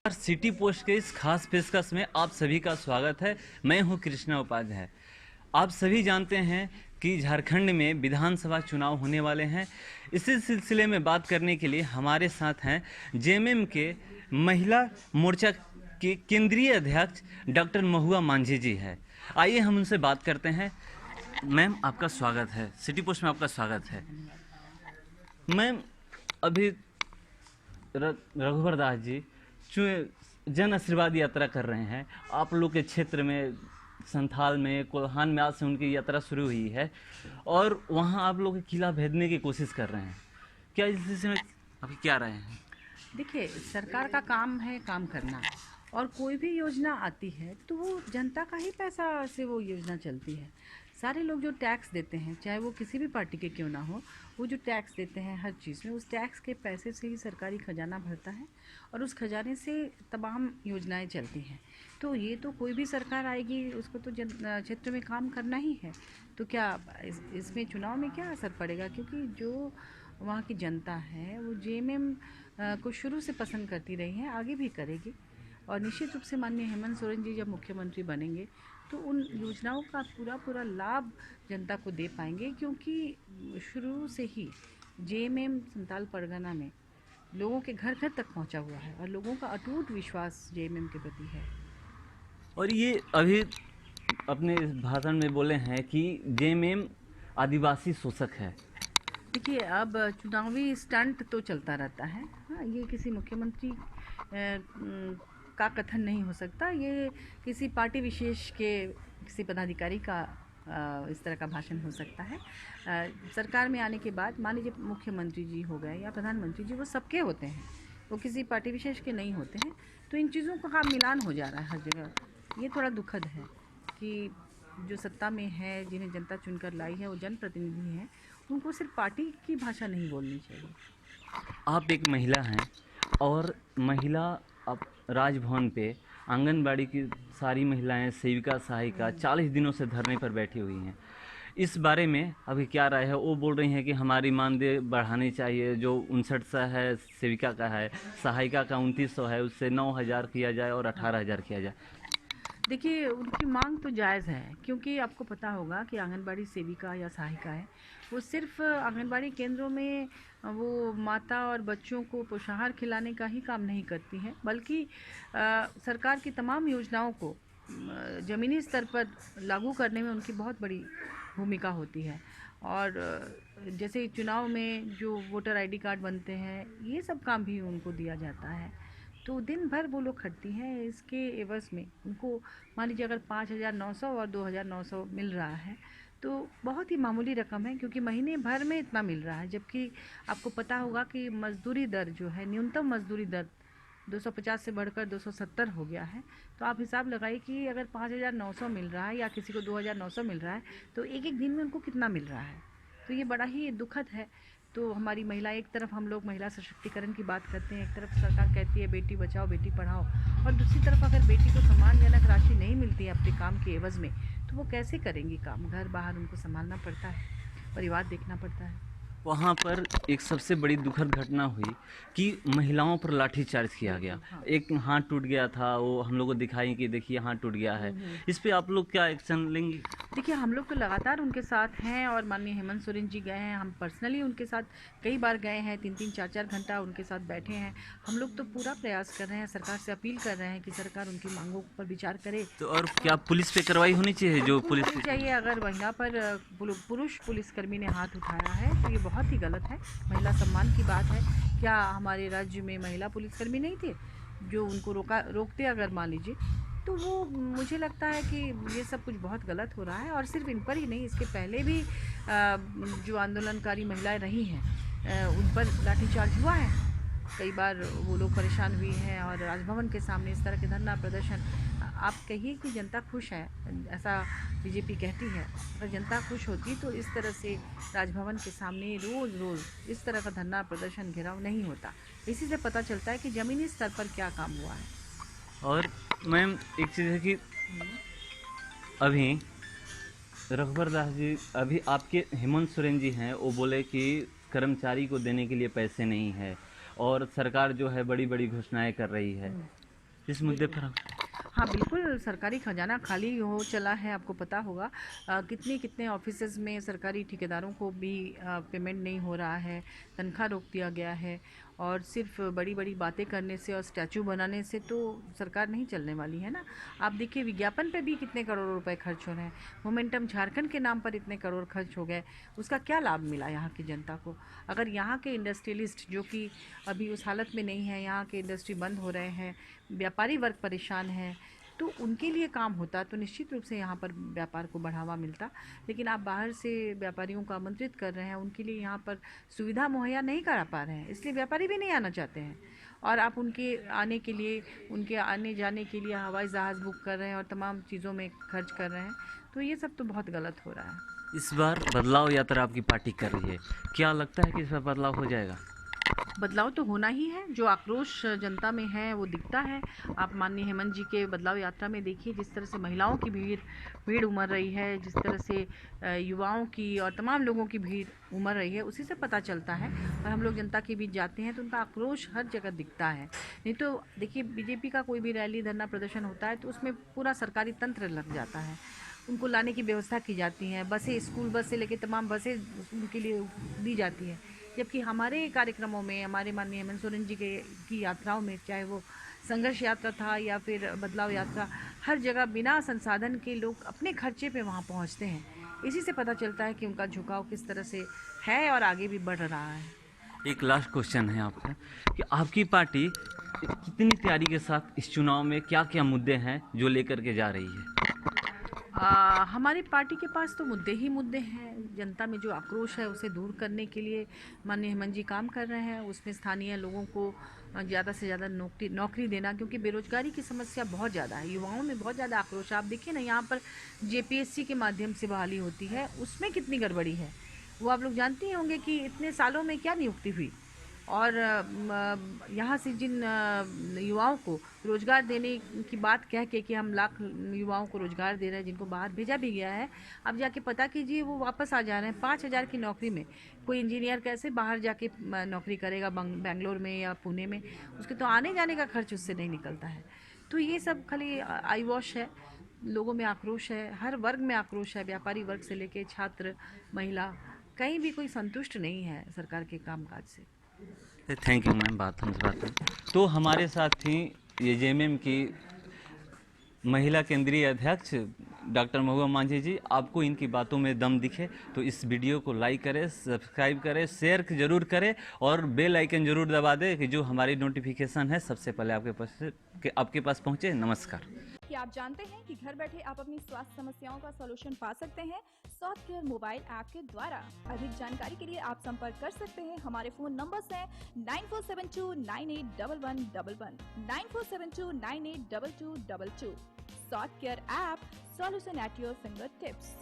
City post के इस खास पेशकश में आप सभी का स्वागत है। मैं हूं कृष्णा उपाध्याय। आप सभी जानते हैं कि झारखंड में विधानसभा चुनाव होने वाले हैं। इसी सिलसिले में बात करने के लिए हमारे साथ हैं जेएमएम के महिला मोर्चा के केंद्रीय अध्यक्ष डॉक्टर महुआ मांझी जी है। आइए हम उनसे बात करते हैं। मैम, आपका स्वागत है, सिटी पोस्ट में आपका स्वागत है। मैम, अभी रघुवर दास जी जन आशीर्वाद यात्रा कर रहे हैं। आप लोग के क्षेत्र में संथाल में, कोल्हान में आज से उनकी यात्रा शुरू हुई है और वहाँ आप लोग किला भेदने की कोशिश कर रहे हैं। क्या इस विषय में आपकी क्या राय है? देखिए, सरकार का काम है काम करना, और कोई भी योजना आती है तो वो जनता का ही पैसा से वो योजना चलती है। सारे लोग जो टैक्स देते हैं, चाहे वो किसी भी पार्टी के क्यों ना हो, वो जो टैक्स देते हैं हर चीज़ में, उस टैक्स के पैसे से ही सरकारी खजाना भरता है और उस खजाने से तमाम योजनाएं चलती हैं। तो ये तो कोई भी सरकार आएगी उसको तो क्षेत्र में काम करना ही है। तो क्या इसमें चुनाव में क्या असर पड़ेगा? क्योंकि जो वहाँ की जनता है वो जेएमएम को शुरू से पसंद करती रही है, आगे भी करेगी। और निश्चित रूप से माननीय हेमंत सोरेन जी जब मुख्यमंत्री बनेंगे तो उन योजनाओं का पूरा लाभ जनता को दे पाएंगे, क्योंकि शुरू से ही जेएमएम संथाल परगना में लोगों के घर घर तक पहुंचा हुआ है और लोगों का अटूट विश्वास जेएमएम के प्रति है। और ये अभी अपने भाषण में बोले हैं कि जेएमएम आदिवासी शोषक है। देखिए, अब चुनावी स्टंट तो चलता रहता है। हाँ, ये किसी मुख्यमंत्री का कथन नहीं हो सकता। ये किसी पार्टी विशेष के किसी पदाधिकारी का इस तरह का भाषण हो सकता है। सरकार में आने के बाद मान लीजिए मुख्यमंत्री जी हो गए या प्रधानमंत्री जी, वो सबके होते हैं, वो किसी पार्टी विशेष के नहीं होते हैं। तो इन चीज़ों का मिलान हो जा रहा है हर जगह। ये थोड़ा दुखद है कि जो सत्ता में है, जिन्हें जनता चुनकर लाई है, वो जनप्रतिनिधि हैं, उनको सिर्फ पार्टी की भाषा नहीं बोलनी चाहिए। आप एक महिला हैं और महिला अब राजभवन पे आंगनबाड़ी की सारी महिलाएं, सेविका सहायिका 40 दिनों से धरने पर बैठी हुई हैं। इस बारे में अभी क्या राय है? वो बोल रही हैं कि हमारी मानदेय बढ़ानी चाहिए, जो 5900 है सेविका का है, सहायिका का 2900 है, उससे 9000 किया जाए और 18000 किया जाए। देखिए, उनकी मांग तो जायज़ है, क्योंकि आपको पता होगा कि आंगनबाड़ी सेविका या सहायिका है, वो सिर्फ आंगनबाड़ी केंद्रों में वो माता और बच्चों को पोषाहार खिलाने का ही काम नहीं करती हैं, बल्कि सरकार की तमाम योजनाओं को ज़मीनी स्तर पर लागू करने में उनकी बहुत बड़ी भूमिका होती है। और जैसे चुनाव में जो वोटर आईडी कार्ड बनते हैं, ये सब काम भी उनको दिया जाता है। तो दिन भर वो लोग खटती हैं। इसके एवज़ में उनको मान लीजिए अगर 5,900 और 2,900 मिल रहा है तो बहुत ही मामूली रकम है, क्योंकि महीने भर में इतना मिल रहा है। जबकि आपको पता होगा कि मज़दूरी दर जो है, न्यूनतम मज़दूरी दर 250 से बढ़कर 270 हो गया है। तो आप हिसाब लगाइए कि अगर 5,900 मिल रहा है या किसी को 2,900 मिल रहा है तो एक एक दिन में उनको कितना मिल रहा है। तो ये बड़ा ही दुखद है। तो हमारी महिला, एक तरफ हम लोग महिला सशक्तिकरण की बात करते हैं, एक तरफ सरकार कहती है बेटी बचाओ बेटी पढ़ाओ, और दूसरी तरफ अगर बेटी को सम्मानजनक राशि नहीं मिलती है अपने काम के एवज़ में, तो वो कैसे करेंगी काम? घर बाहर उनको संभालना पड़ता है, परिवार देखना पड़ता है। वहाँ पर एक सबसे बड़ी दुखद घटना हुई कि महिलाओं पर लाठीचार्ज किया गया। हाँ। एक हाथ टूट गया था, वो हम लोग को दिखाई कि देखिए हाथ टूट गया है। इस पे आप लोग क्या एक्शन लेंगे? देखिए, हम लोग तो लगातार उनके साथ हैं और माननीय हेमंत सोरेन जी गए हैं, हम पर्सनली उनके साथ कई बार गए हैं, 3-3, 4-4 घंटा उनके साथ बैठे हैं। हम लोग तो पूरा प्रयास कर रहे हैं, सरकार से अपील कर रहे हैं कि सरकार उनकी मांगों पर विचार करे। तो और क्या पुलिस पे कार्रवाई होनी चाहिए? जो पुलिस होनी चाहिए। अगर महिला पर पुरुष पुलिसकर्मी ने हाथ उठाया है तो ये बहुत ही गलत है। महिला सम्मान की बात है। क्या हमारे राज्य में महिला पुलिसकर्मी नहीं थे जो उनको रोकते अगर मान लीजिए? तो वो मुझे लगता है कि ये सब कुछ बहुत गलत हो रहा है। और सिर्फ इन पर ही नहीं, इसके पहले भी जो आंदोलनकारी महिलाएं रही हैं उन पर लाठीचार्ज हुआ है। कई बार वो लोग परेशान हुई हैं और राजभवन के सामने इस तरह के धरना प्रदर्शन। आप कहिए कि जनता खुश है, ऐसा बीजेपी कहती है, अगर जनता खुश होती तो इस तरह से राजभवन के सामने रोज़ इस तरह का धरना प्रदर्शन घेराव नहीं होता। इसी से पता चलता है कि ज़मीनी स्तर पर क्या काम हुआ है। और मैम, एक चीज़ है कि अभी रघुवर दास जी, अभी आपके हेमंत सोरेन जी हैं, वो बोले कि कर्मचारी को देने के लिए पैसे नहीं है और सरकार जो है बड़ी बड़ी घोषणाएं कर रही है। इस मुद्दे पर आप हाँ बिल्कुल, सरकारी खजाना खाली हो चला है, आपको पता होगा। कितने कितने ऑफिसेज में सरकारी ठेकेदारों को भी पेमेंट नहीं हो रहा है, तनख्वाह रोक दिया गया है। और सिर्फ बड़ी बड़ी बातें करने से और स्टैचू बनाने से तो सरकार नहीं चलने वाली है ना। आप देखिए विज्ञापन पे भी कितने करोड़ों रुपए खर्च हो रहे हैं। मोमेंटम झारखंड के नाम पर इतने करोड़ खर्च हो गए, उसका क्या लाभ मिला यहाँ की जनता को? अगर यहाँ के इंडस्ट्रियलिस्ट जो कि अभी उस हालत में नहीं है, यहाँ के इंडस्ट्री बंद हो रहे हैं, व्यापारी वर्ग परेशान है, तो उनके लिए काम होता तो निश्चित रूप से यहाँ पर व्यापार को बढ़ावा मिलता। लेकिन आप बाहर से व्यापारियों को आमंत्रित कर रहे हैं, उनके लिए यहाँ पर सुविधा मुहैया नहीं करा पा रहे हैं, इसलिए व्यापारी भी नहीं आना चाहते हैं। और आप उनके आने के लिए, उनके आने जाने के लिए हवाई जहाज़ बुक कर रहे हैं और तमाम चीज़ों में खर्च कर रहे हैं, तो ये सब तो बहुत गलत हो रहा है। इस बार बदलाव यात्रा आपकी पार्टी कर रही है, क्या लगता है कि इस बार बदलाव हो जाएगा? बदलाव तो होना ही है, जो आक्रोश जनता में है वो दिखता है। आप माननीय हेमंत जी के बदलाव यात्रा में देखिए जिस तरह से महिलाओं की भीड़ उमड़ रही है, जिस तरह से युवाओं की और तमाम लोगों की भीड़ उमड़ रही है, उसी से पता चलता है। और हम लोग जनता के बीच जाते हैं तो उनका आक्रोश हर जगह दिखता है। नहीं तो देखिए बीजेपी का कोई भी रैली धरना प्रदर्शन होता है तो उसमें पूरा सरकारी तंत्र लग जाता है, उनको लाने की व्यवस्था की जाती है, बसें, स्कूल बस से लेकर तमाम बसें उनके लिए दी जाती है। जबकि हमारे कार्यक्रमों में, हमारे माननीय हेमंत सोरेन जी की यात्राओं में, चाहे वो संघर्ष यात्रा था या फिर बदलाव यात्रा, हर जगह बिना संसाधन के लोग अपने खर्चे पे वहाँ पहुँचते हैं। इसी से पता चलता है कि उनका झुकाव किस तरह से है और आगे भी बढ़ रहा है। एक लास्ट क्वेश्चन है आपका कि आपकी पार्टी कितनी तैयारी के साथ इस चुनाव में क्या क्या मुद्दे हैं जो लेकर के जा रही है? हमारी पार्टी के पास तो मुद्दे ही मुद्दे हैं। जनता में जो आक्रोश है उसे दूर करने के लिए माननीय हेमंत जी काम कर रहे हैं। उसमें स्थानीय लोगों को ज़्यादा से ज़्यादा नौकरी देना, क्योंकि बेरोजगारी की समस्या बहुत ज़्यादा है, युवाओं में बहुत ज़्यादा आक्रोश है। आप देखिए ना, यहाँ पर जेपीएससी के माध्यम से बहाली होती है, उसमें कितनी गड़बड़ी है वो आप लोग जानते ही होंगे कि इतने सालों में क्या नियुक्ति हुई। और यहाँ से जिन युवाओं को रोज़गार देने की बात कह के कि हम लाख युवाओं को रोज़गार दे रहे हैं, जिनको बाहर भेजा भी गया है, अब जाके पता कीजिए वो वापस आ जा रहे हैं। 5,000 की नौकरी में कोई इंजीनियर कैसे बाहर जाके नौकरी करेगा बेंगलोर में या पुणे में? उसके तो आने जाने का खर्च उससे नहीं निकलता है। तो ये सब खाली आई वॉश है। लोगों में आक्रोश है, हर वर्ग में आक्रोश है, व्यापारी वर्ग से लेके छात्र, महिला, कहीं भी कोई संतुष्ट नहीं है सरकार के कामकाज से। थैंक यू मैम, बात हमसे बात है। तो हमारे साथ थी ये जेएमएम की महिला केंद्रीय अध्यक्ष डॉक्टर महुआ मांझी जी। आपको इनकी बातों में दम दिखे तो इस वीडियो को लाइक करें, सब्सक्राइब करें, शेयर जरूर करें और बेल आइकन जरूर दबा दें कि जो हमारी नोटिफिकेशन है सबसे पहले आपके पास पहुंचे। नमस्कार। कि आप जानते हैं कि घर बैठे आप अपनी स्वास्थ्य समस्याओं का सॉल्यूशन पा सकते हैं सॉफ्ट केयर मोबाइल ऐप के द्वारा। अधिक जानकारी के लिए आप संपर्क कर सकते हैं। हमारे फोन नंबर्स हैं 9472981111, 9472982222। Soft care app, solution at your finger tips.